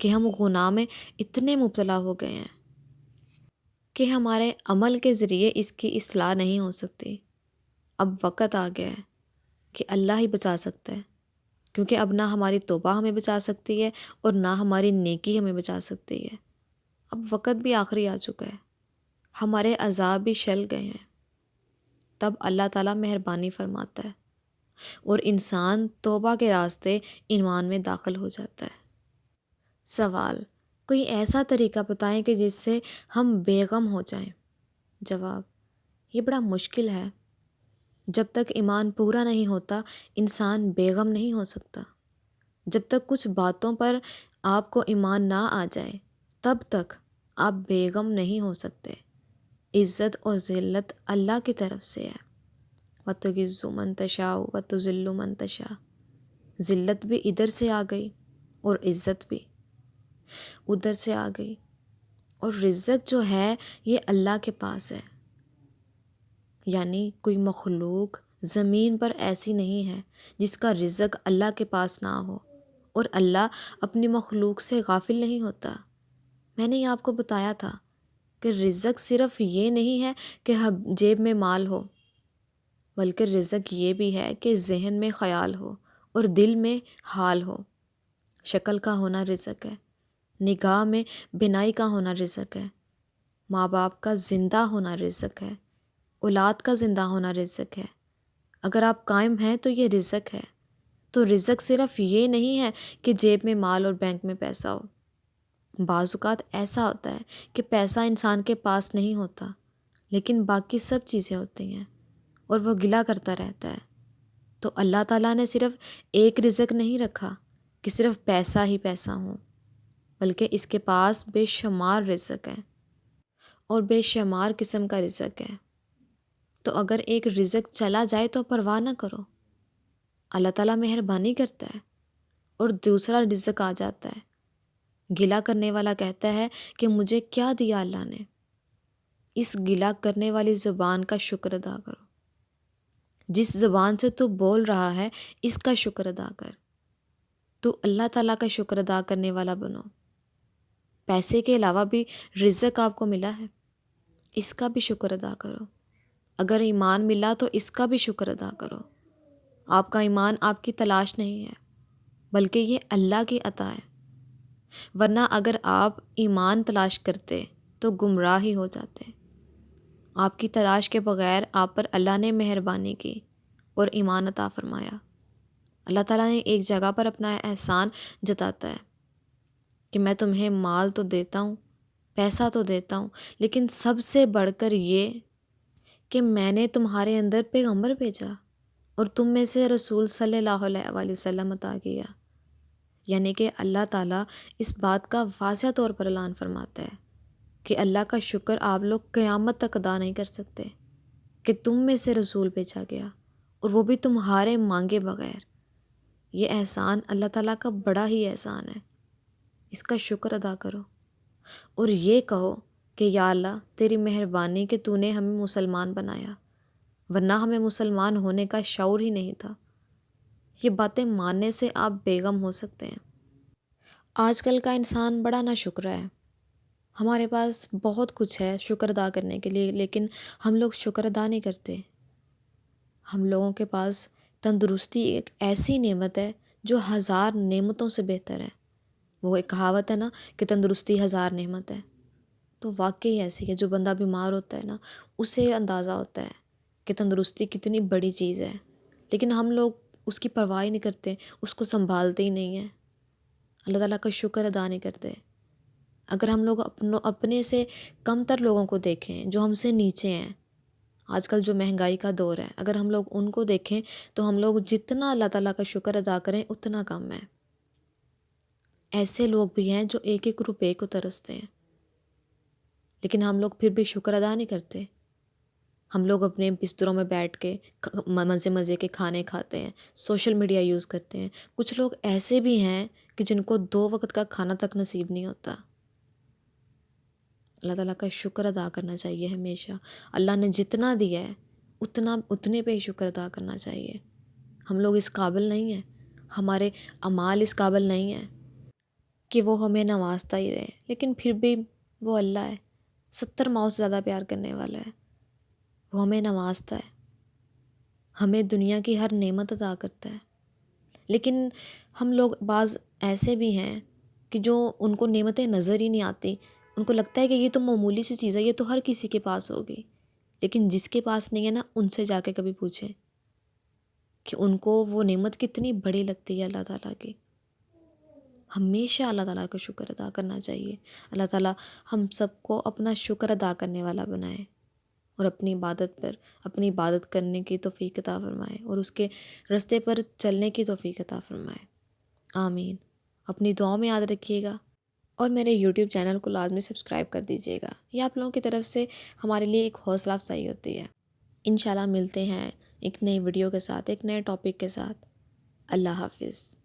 کہ ہم گناہ میں اتنے مبتلا ہو گئے ہیں کہ ہمارے عمل کے ذریعے اس کی اصلاح نہیں ہو سکتی۔ اب وقت آ گیا ہے کہ اللہ ہی بچا سکتا ہے، کیونکہ اب نہ ہماری توبہ ہمیں بچا سکتی ہے اور نہ ہماری نیکی ہمیں بچا سکتی ہے۔ اب وقت بھی آخری آ چکا ہے، ہمارے عذاب بھی شل گئے ہیں۔ تب اللہ تعالیٰ مہربانی فرماتا ہے اور انسان توبہ کے راستے ایمان میں داخل ہو جاتا ہے۔ سوال: کوئی ایسا طریقہ بتائیں کہ جس سے ہم بے غم ہو جائیں۔ جواب: یہ بڑا مشکل ہے۔ جب تک ایمان پورا نہیں ہوتا انسان بے غم نہیں ہو سکتا۔ جب تک کچھ باتوں پر آپ کو ایمان نہ آ جائے تب تک آپ بے غم نہیں ہو سکتے۔ عزت اور ذلت اللہ کی طرف سے ہے۔ وَتُعِزُّ مَن تَشَاءُ وَتُذِلُّ مَن تَشَاءُ۔ ذلت بھی ادھر سے آ گئی اور عزت بھی ادھر سے آ گئی، اور رزق جو ہے یہ اللہ کے پاس ہے۔ یعنی کوئی مخلوق زمین پر ایسی نہیں ہے جس کا رزق اللہ کے پاس نہ ہو، اور اللہ اپنی مخلوق سے غافل نہیں ہوتا۔ میں نے یہ آپ کو بتایا تھا کہ رزق صرف یہ نہیں ہے کہ جیب میں مال ہو، بلکہ رزق یہ بھی ہے کہ ذہن میں خیال ہو اور دل میں حال ہو۔ شکل کا ہونا رزق ہے، نگاہ میں بینائی کا ہونا رزق ہے، ماں باپ کا زندہ ہونا رزق ہے، اولاد کا زندہ ہونا رزق ہے۔ اگر آپ قائم ہیں تو یہ رزق ہے۔ تو رزق صرف یہ نہیں ہے کہ جیب میں مال اور بینک میں پیسہ ہو۔ بعض اوقات ایسا ہوتا ہے کہ پیسہ انسان کے پاس نہیں ہوتا لیکن باقی سب چیزیں ہوتی ہیں اور وہ گلہ کرتا رہتا ہے۔ تو اللہ تعالیٰ نے صرف ایک رزق نہیں رکھا کہ صرف پیسہ ہی پیسہ ہو، بلکہ اس کے پاس بے شمار رزق ہے اور بے شمار قسم کا رزق ہے۔ تو اگر ایک رزق چلا جائے تو پرواہ نہ کرو، اللہ تعالیٰ مہربانی کرتا ہے اور دوسرا رزق آ جاتا ہے۔ گلہ کرنے والا کہتا ہے کہ مجھے کیا دیا اللہ نے؟ اس گلہ کرنے والی زبان کا شکر ادا کرو۔ جس زبان سے تو بول رہا ہے اس کا شکر ادا کر۔ تو اللہ تعالیٰ کا شکر ادا کرنے والا بنو۔ پیسے کے علاوہ بھی رزق آپ کو ملا ہے، اس کا بھی شکر ادا کرو۔ اگر ایمان ملا تو اس کا بھی شکر ادا کرو۔ آپ کا ایمان آپ کی تلاش نہیں ہے بلکہ یہ اللہ کی عطا ہے، ورنہ اگر آپ ایمان تلاش کرتے تو گمراہ ہی ہو جاتے۔ آپ کی تلاش کے بغیر آپ پر اللہ نے مہربانی کی اور ایمان عطا فرمایا۔ اللہ تعالیٰ نے ایک جگہ پر اپنا احسان جتاتا ہے کہ میں تمہیں مال تو دیتا ہوں، پیسہ تو دیتا ہوں، لیکن سب سے بڑھ کر یہ کہ میں نے تمہارے اندر پیغمبر بھیجا اور تم میں سے رسول صلی اللہ علیہ وآلہ وسلم عطا کیا۔ یعنی کہ اللہ تعالیٰ اس بات کا واضح طور پر اعلان فرماتا ہے کہ اللہ کا شکر آپ لوگ قیامت تک ادا نہیں کر سکتے کہ تم میں سے رسول بھیجا گیا اور وہ بھی تمہارے مانگے بغیر۔ یہ احسان اللہ تعالیٰ کا بڑا ہی احسان ہے، اس کا شکر ادا کرو اور یہ کہو کہ یا اللہ تیری مہربانی کہ تو نے ہمیں مسلمان بنایا، ورنہ ہمیں مسلمان ہونے کا شعور ہی نہیں تھا۔ یہ باتیں ماننے سے آپ بیغم ہو سکتے ہیں۔ آج کل کا انسان بڑا ناشکرا ہے۔ ہمارے پاس بہت کچھ ہے شکر ادا کرنے کے لیے، لیکن ہم لوگ شکر ادا نہیں کرتے۔ ہم لوگوں کے پاس تندرستی ایک ایسی نعمت ہے جو 1000 نعمتوں سے بہتر ہے۔ وہ ایک کہاوت ہے نا کہ تندرستی 1000 نعمت ہے، تو واقعی ایسی ہے۔ جو بندہ بیمار ہوتا ہے نا اسے اندازہ ہوتا ہے کہ تندرستی کتنی بڑی چیز ہے، لیکن ہم لوگ اس کی پرواہ نہیں کرتے، اس کو سنبھالتے ہی نہیں ہیں، اللہ تعالیٰ کا شکر ادا نہیں کرتے۔ اگر ہم لوگ اپنے سے کم تر لوگوں کو دیکھیں جو ہم سے نیچے ہیں، آج کل جو مہنگائی کا دور ہے، اگر ہم لوگ ان کو دیکھیں تو ہم لوگ جتنا اللہ تعالیٰ کا شکر ادا کریں اتنا کم ہے۔ ایسے لوگ بھی ہیں جو 1-1 روپے کو ترستے ہیں، لیکن ہم لوگ پھر بھی شکر ادا نہیں کرتے۔ ہم لوگ اپنے بستروں میں بیٹھ کے مزے مزے کے کھانے کھاتے ہیں، سوشل میڈیا یوز کرتے ہیں۔ کچھ لوگ ایسے بھی ہیں کہ جن کو 2 وقت کا کھانا تک نصیب نہیں ہوتا۔ اللہ تعالیٰ کا شکر ادا کرنا چاہیے ہمیشہ۔ اللہ نے جتنا دیا ہے اتنے پہ ہی شکر ادا کرنا چاہیے۔ ہم لوگ اس قابل نہیں ہیں، ہمارے اعمال اس قابل نہیں ہیں کہ وہ ہمیں نوازتا ہی رہے، لیکن پھر بھی وہ اللہ ہے، 70 ماؤں سے زیادہ پیار کرنے والا ہے، وہ ہمیں نوازتا ہے، ہمیں دنیا کی ہر نعمت عطا کرتا ہے۔ لیکن ہم لوگ بعض ایسے بھی ہیں کہ جو ان کو نعمتیں نظر ہی نہیں آتی، ان کو لگتا ہے کہ یہ تو معمولی سی چیز ہے، یہ تو ہر کسی کے پاس ہوگی، لیکن جس کے پاس نہیں ہے نا، ان سے جا کے کبھی پوچھیں کہ ان کو وہ نعمت کتنی بڑی لگتی ہے اللہ تعالیٰ کی۔ ہمیشہ اللہ تعالیٰ کا شکر ادا کرنا چاہیے۔ اللہ تعالیٰ ہم سب کو اپنا شکر ادا کرنے والا بنائے، اور اپنی عبادت کرنے کی توفیق عطا فرمائے، اور اس کے راستے پر چلنے کی توفیق عطا فرمائے، آمین۔ اپنی دعاؤں میں یاد رکھیے گا، اور میرے یوٹیوب چینل کو لازمی سبسکرائب کر دیجیے گا، یہ آپ لوگوں کی طرف سے ہمارے لیے ایک حوصلہ افزائی ہوتی ہے۔ انشاءاللہ ملتے ہیں ایک نئی ویڈیو کے ساتھ، ایک نئے ٹاپک کے ساتھ۔ اللہ حافظ۔